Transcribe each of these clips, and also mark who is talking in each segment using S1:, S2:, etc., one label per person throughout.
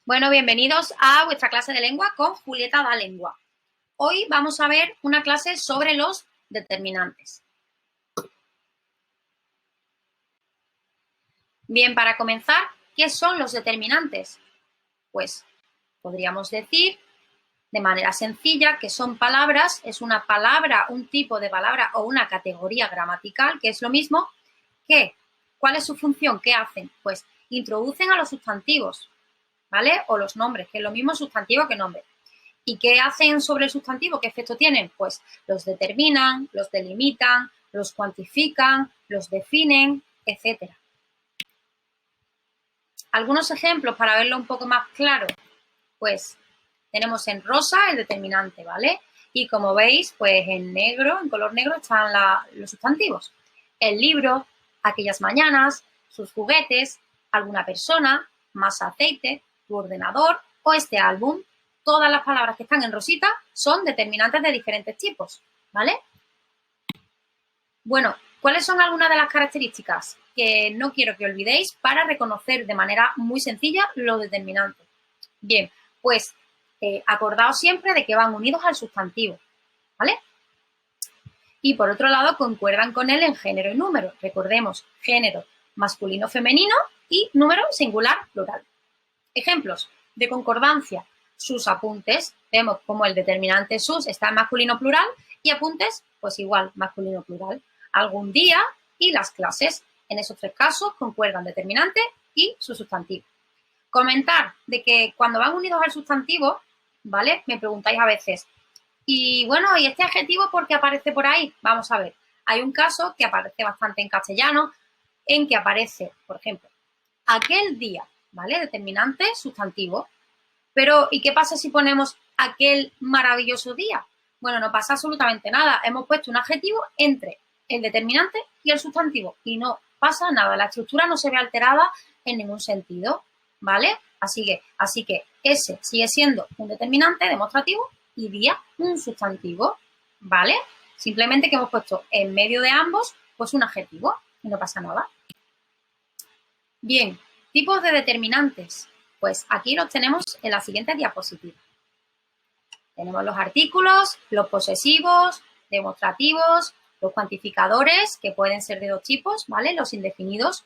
S1: Bueno, bienvenidos a vuestra clase de lengua con Julieta da Lengua. Hoy vamos a ver una clase sobre los determinantes. Bien, para comenzar, ¿qué son los determinantes? Pues podríamos decir de manera sencilla que son palabras, es una palabra, un tipo de palabra o una categoría gramatical, que es lo mismo que, ¿cuál es su función? ¿Qué hacen? Pues introducen a los sustantivos, ¿vale? O los nombres, que es lo mismo sustantivo que nombre. ¿Y qué hacen sobre el sustantivo? ¿Qué efecto tienen? Pues los determinan, los delimitan, los cuantifican, los definen, etc. Algunos ejemplos para verlo un poco más claro. Pues tenemos en rosa el determinante, ¿vale? Y como veis, pues en negro, en color negro, están los sustantivos. El libro, aquellas mañanas, sus juguetes, alguna persona, más aceite, tu ordenador o este álbum. Todas las palabras que están en rosita son determinantes de diferentes tipos, ¿vale? Bueno, ¿cuáles son algunas de las características que no quiero que olvidéis para reconocer de manera muy sencilla los determinantes? Bien, pues acordaos siempre de que van unidos al sustantivo, ¿vale? Y por otro lado, concuerdan con él en género y número. Recordemos, género masculino, femenino y número singular, plural. Ejemplos de concordancia. Sus apuntes, vemos como el determinante sus está en masculino plural y apuntes, pues igual, masculino plural. Algún día y las clases. En esos tres casos concuerdan determinante y su sustantivo. Comentar de que cuando van unidos al sustantivo, ¿vale? Me preguntáis a veces, y bueno, ¿y este adjetivo por qué aparece por ahí? Vamos a ver. Hay un caso que aparece bastante en castellano, en que aparece, por ejemplo, aquel día, ¿vale? Determinante, sustantivo. Pero, ¿y qué pasa si ponemos aquel maravilloso día? Bueno, no pasa absolutamente nada. Hemos puesto un adjetivo entre el determinante y el sustantivo y no pasa nada. La estructura no se ve alterada en ningún sentido, ¿vale? Así que ese sigue siendo un determinante demostrativo y día un sustantivo, ¿vale? Simplemente que hemos puesto en medio de ambos pues un adjetivo y no pasa nada. Bien, tipos de determinantes. Pues aquí los tenemos en la siguiente diapositiva. Tenemos los artículos, los posesivos, demostrativos, los cuantificadores, que pueden ser de dos tipos, ¿vale? Los indefinidos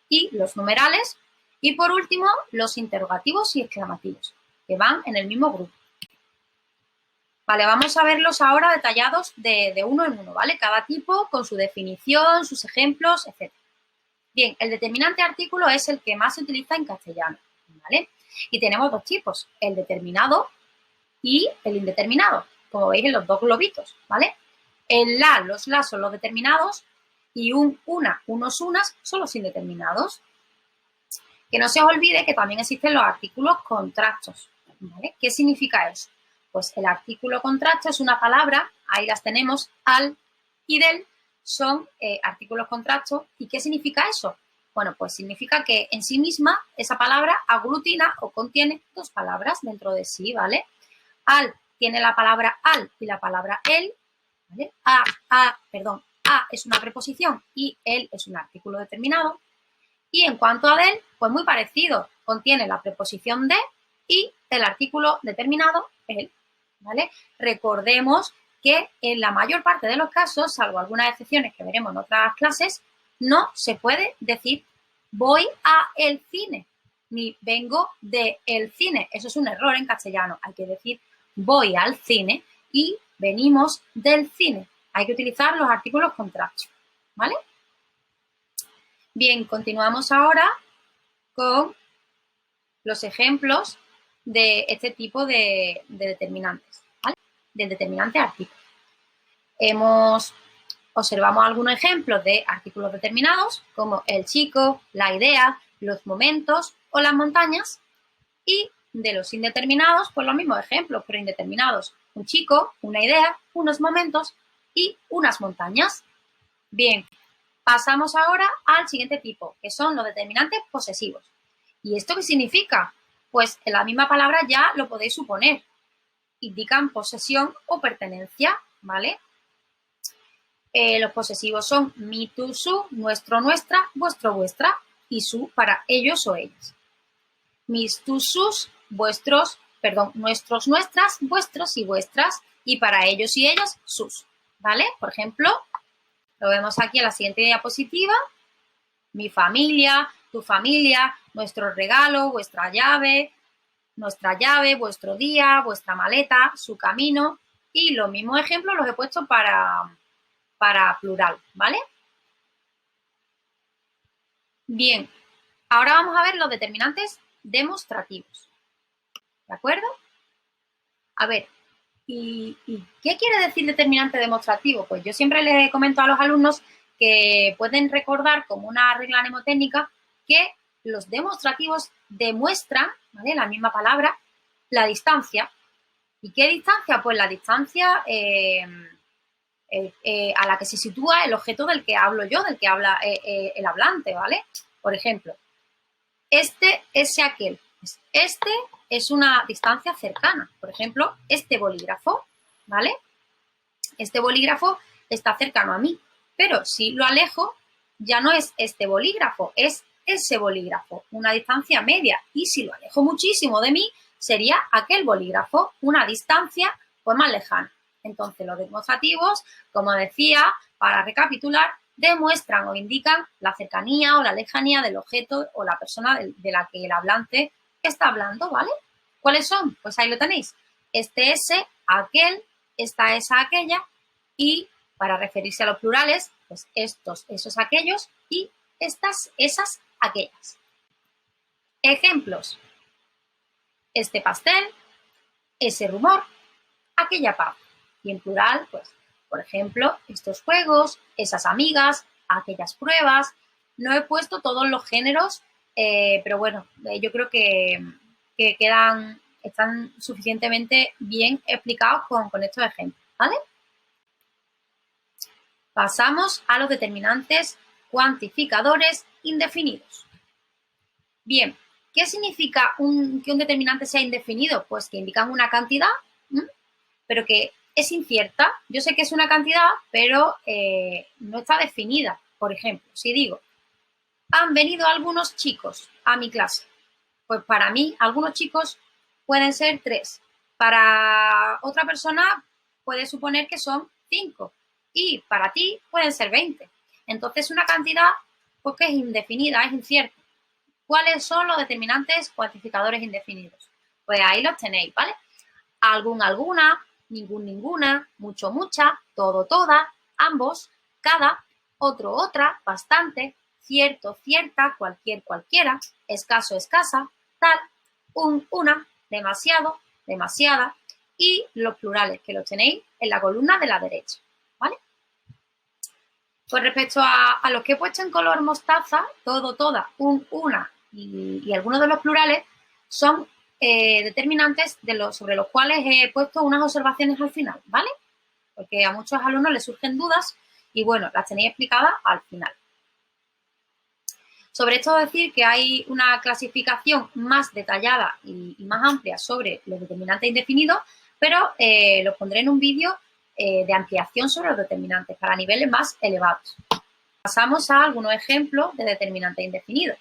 S1: y los numerales. Y por último, los interrogativos y exclamativos, que van en el mismo grupo. Vale, vamos a verlos ahora detallados de uno en uno, ¿vale? Cada tipo con su definición, sus ejemplos, etc. Bien, el determinante artículo es el que más se utiliza en castellano, ¿vale? Y tenemos dos tipos, el determinado y el indeterminado, como veis en los dos globitos, ¿vale? Los la son los determinados y unos, unas son los indeterminados. Que no se os olvide que también existen los artículos contractos, ¿vale? ¿Qué significa eso? Pues el artículo contracto es una palabra, ahí las tenemos, al y del, son artículos contractos. ¿Y qué significa eso? Bueno, pues significa que en sí misma esa palabra aglutina o contiene dos palabras dentro de sí, ¿vale? Al tiene la palabra al y la palabra el, ¿vale? A es una preposición y el es un artículo determinado. Y en cuanto a del, pues muy parecido, contiene la preposición de y el artículo determinado, el, ¿vale? Recordemos que en la mayor parte de los casos, salvo algunas excepciones que veremos en otras clases, no se puede decir voy a el cine, ni vengo de el cine. Eso es un error en castellano. Hay que decir voy al cine y venimos del cine. Hay que utilizar los artículos contractos, ¿vale? Bien, continuamos ahora con los ejemplos de este tipo de determinantes, ¿vale? Del determinante artículo. Observamos algunos ejemplos de artículos determinados, como el chico, la idea, los momentos o las montañas. Y de los indeterminados, pues los mismos ejemplos, pero indeterminados. Un chico, una idea, unos momentos y unas montañas. Bien, pasamos ahora al siguiente tipo, que son los determinantes posesivos. ¿Y esto qué significa? Pues en la misma palabra ya lo podéis suponer. Indican posesión o pertenencia, ¿vale? Los posesivos son mi, tú, su, nuestro, nuestra, vuestro, vuestra y su para ellos o ellas. Mis, tus, sus vuestros, perdón, nuestros, nuestras, vuestros y vuestras, y para ellos y ellas, sus, ¿vale? Por ejemplo, lo vemos aquí en la siguiente diapositiva. Mi familia, tu familia, nuestro regalo, vuestra llave, nuestra llave, vuestro día, vuestra maleta, su camino. Y los mismos ejemplos los he puesto para plural, ¿vale? Bien, ahora vamos a ver los determinantes demostrativos. ¿De acuerdo? A ver, ¿y qué quiere decir determinante demostrativo? Pues yo siempre les comento a los alumnos que pueden recordar como una regla mnemotécnica que los demostrativos demuestran, ¿vale? La misma palabra, la distancia. ¿Y qué distancia? Pues la distancia a la que se sitúa el objeto del que hablo yo, del que habla el hablante, ¿vale? Por ejemplo, este, ese, aquel. Este es una distancia cercana. Por ejemplo, este bolígrafo, ¿vale? Este bolígrafo está cercano a mí, pero si lo alejo, ya no es este bolígrafo, es ese bolígrafo, una distancia media. Y si lo alejo muchísimo de mí, sería aquel bolígrafo, una distancia pues más lejana. Entonces, los demostrativos, como decía, para recapitular, demuestran o indican la cercanía o la lejanía del objeto o la persona de la que el hablante está hablando, ¿vale? ¿Cuáles son? Pues ahí lo tenéis. Este, ese, aquel, esta, esa, aquella, y para referirse a los plurales, pues estos, esos, aquellos y estas, esas, aquellas. Ejemplos. Este pastel, ese rumor, aquella paz. Y en plural, pues, por ejemplo, estos juegos, esas amigas, aquellas pruebas. No he puesto todos los géneros, pero bueno, yo creo que están suficientemente bien explicados con estos ejemplos, ¿vale? Pasamos a los determinantes cuantificadores indefinidos. Bien, ¿qué significa que un determinante sea indefinido? Pues que indican una cantidad, pero que es incierta. Yo sé que es una cantidad, pero no está definida. Por ejemplo, si digo, han venido algunos chicos a mi clase, pues para mí algunos chicos pueden ser 3. Para otra persona puede suponer que son 5 y para ti pueden ser 20. Entonces una cantidad pues, que es indefinida, es incierta. ¿Cuáles son los determinantes cuantificadores indefinidos? Pues ahí los tenéis, ¿vale? Algún, alguna, ningún, ninguna, mucho, mucha, todo, toda, ambos, cada, otro, otra, bastante, cierto, cierta, cualquier, cualquiera, escaso, escasa, tal, un, una, demasiado, demasiada y los plurales que los tenéis en la columna de la derecha, ¿vale? Pues respecto a los que he puesto en color mostaza, todo, toda, un, una y algunos de los plurales son determinantes sobre los cuales he puesto unas observaciones al final, ¿vale? Porque a muchos alumnos les surgen dudas y bueno, las tenéis explicadas al final. Sobre esto decir que hay una clasificación más detallada y más amplia sobre los determinantes indefinidos, pero los pondré en un vídeo de ampliación sobre los determinantes para niveles más elevados. Pasamos a algunos ejemplos de determinantes indefinidos.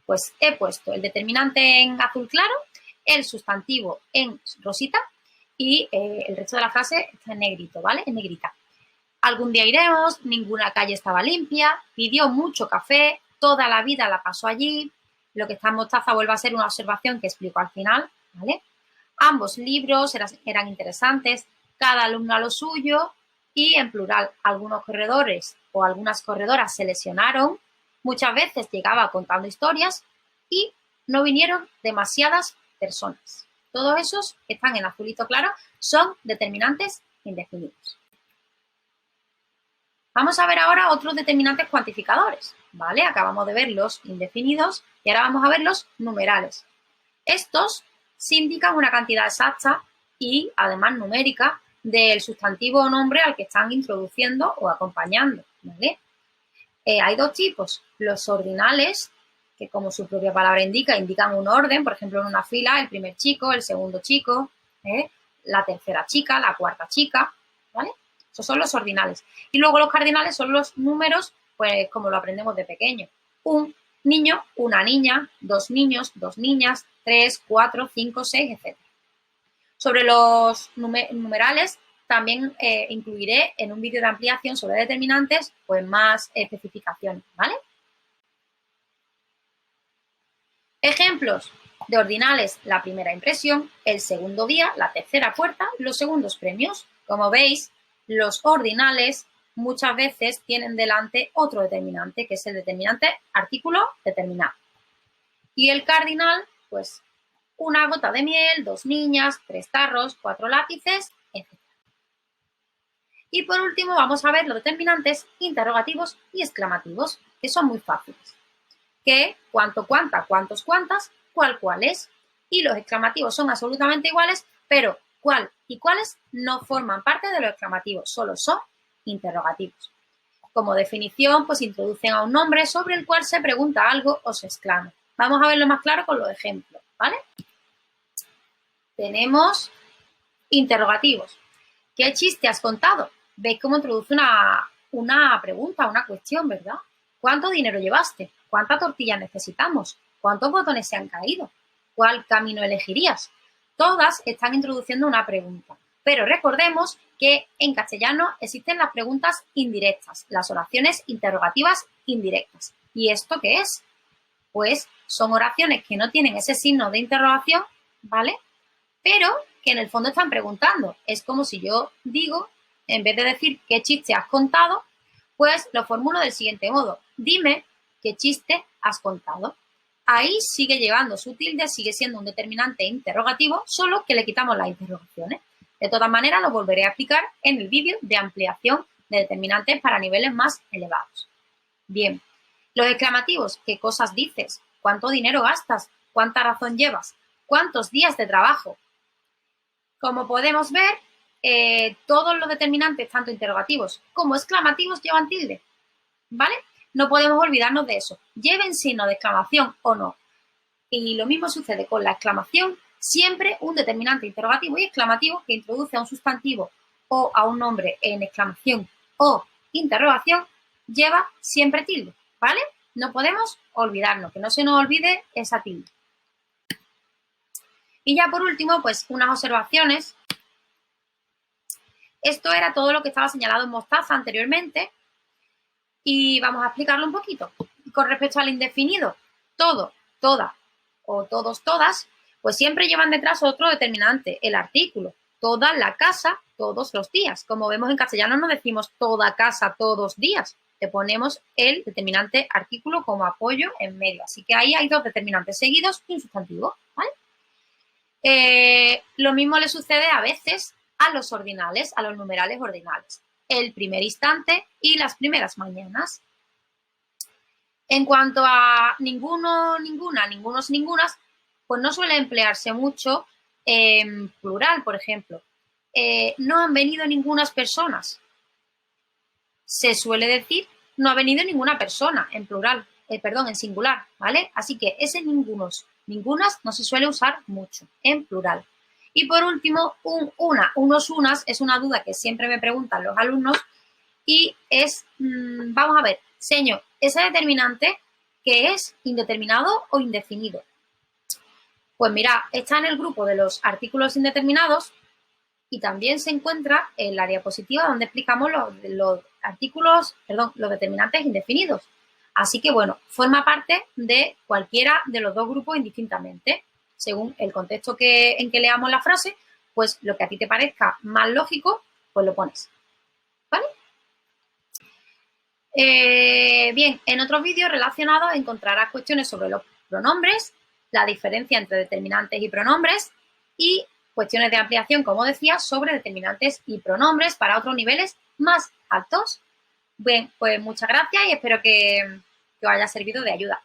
S1: Pues he puesto el determinante en azul claro, el sustantivo en rosita y el resto de la frase está en negrito, ¿vale? En negrita. Algún día iremos, ninguna calle estaba limpia, pidió mucho café, toda la vida la pasó allí. Lo que está en mostaza vuelve a ser una observación que explico al final, ¿vale? Ambos libros eran interesantes, cada alumno a lo suyo y en plural, algunos corredores o algunas corredoras se lesionaron, muchas veces llegaba contando historias y no vinieron demasiadas personas. Todos esos que están en azulito claro son determinantes indefinidos. Vamos a ver ahora otros determinantes cuantificadores, ¿vale? Acabamos de ver los indefinidos y ahora vamos a ver los numerales. Estos sí indican una cantidad exacta y además numérica del sustantivo o nombre al que están introduciendo o acompañando, ¿vale? Hay dos tipos, los ordinales, que como su propia palabra indica, indican un orden, por ejemplo, en una fila, el primer chico, el segundo chico, la tercera chica, la cuarta chica, ¿vale? Esos son los ordinales. Y luego los cardinales son los números, pues como lo aprendemos de pequeño. 1, Niño, una niña, dos niños, dos niñas, 3, 4, 5, 6, etc. Sobre los numerales también incluiré en un vídeo de ampliación sobre determinantes pues más especificaciones, ¿vale? Ejemplos de ordinales: la primera impresión, el segundo día, la tercera puerta, los segundos premios. Como veis, los ordinales muchas veces tienen delante otro determinante, que es el determinante artículo determinado. Y el cardinal, pues una gota de miel, dos niñas, 3 tarros, 4 lápices, etc. Y por último vamos a ver los determinantes interrogativos y exclamativos, que son muy fáciles. ¿Qué? ¿Cuánto? ¿Cuánta? ¿Cuántos? ¿Cuántas? ¿Cuál? ¿Cuáles? Y los exclamativos son absolutamente iguales, pero ¿cuál y cuáles no forman parte de los exclamativos? Solo son interrogativos. Como definición, pues introducen a un nombre sobre el cual se pregunta algo o se exclama. Vamos a verlo más claro con los ejemplos, ¿vale? Tenemos interrogativos. ¿Qué chiste has contado? ¿Veis cómo introduce una pregunta, una cuestión, verdad? ¿Cuánto dinero llevaste? ¿Cuánta tortilla necesitamos? ¿Cuántos botones se han caído? ¿Cuál camino elegirías? Todas están introduciendo una pregunta. Pero recordemos que en castellano existen las preguntas indirectas, las oraciones interrogativas indirectas. ¿Y esto qué es? Pues son oraciones que no tienen ese signo de interrogación, ¿vale? Pero que en el fondo están preguntando. Es como si yo digo, en vez de decir qué chiste has contado, pues lo formulo del siguiente modo. Dime qué chiste has contado. Ahí sigue llevando su tilde, sigue siendo un determinante interrogativo, solo que le quitamos las interrogaciones. De todas maneras, lo volveré a explicar en el vídeo de ampliación de determinantes para niveles más elevados. Bien, los exclamativos: ¿qué cosas dices? ¿Cuánto dinero gastas? ¿Cuánta razón llevas? ¿Cuántos días de trabajo? Como podemos ver, todos los determinantes, tanto interrogativos como exclamativos, llevan tilde, ¿vale? No podemos olvidarnos de eso. Lleven signo de exclamación o no. Y lo mismo sucede con la exclamación. Siempre un determinante interrogativo y exclamativo que introduce a un sustantivo o a un nombre en exclamación o interrogación lleva siempre tilde, ¿vale? No podemos olvidarnos, que no se nos olvide esa tilde. Y ya por último, pues unas observaciones. Esto era todo lo que estaba señalado en Mostaza anteriormente y vamos a explicarlo un poquito. Con respecto al indefinido, todo, toda o todos, todas, pues siempre llevan detrás otro determinante, el artículo. Toda la casa, todos los días. Como vemos en castellano no decimos toda casa, todos días. Le ponemos el determinante artículo como apoyo en medio. Así que ahí hay dos determinantes seguidos y un sustantivo, ¿vale? Lo mismo le sucede a veces a los ordinales, a los numerales ordinales. El primer instante y las primeras mañanas. En cuanto a ninguno, ninguna, ningunos, ningunas, pues no suele emplearse mucho en plural, por ejemplo. No han venido ningunas personas. Se suele decir no ha venido ninguna persona en plural, en singular, ¿vale? Así que ese ningunos, ningunas no se suele usar mucho en plural. Y por último, unos, unas es una duda que siempre me preguntan los alumnos y es, vamos a ver, señor, ese determinante que es indeterminado o indefinido. Pues mira, está en el grupo de los artículos indeterminados y también se encuentra en la diapositiva donde explicamos los determinantes indefinidos. Así que, bueno, forma parte de cualquiera de los dos grupos indistintamente. Según el contexto en que leamos la frase, pues lo que a ti te parezca más lógico, pues lo pones. ¿Vale? Bien, en otros vídeos relacionados encontrarás cuestiones sobre los pronombres, la diferencia entre determinantes y pronombres y cuestiones de ampliación, como decía, sobre determinantes y pronombres para otros niveles más altos. Bien, pues muchas gracias y espero que os haya servido de ayuda.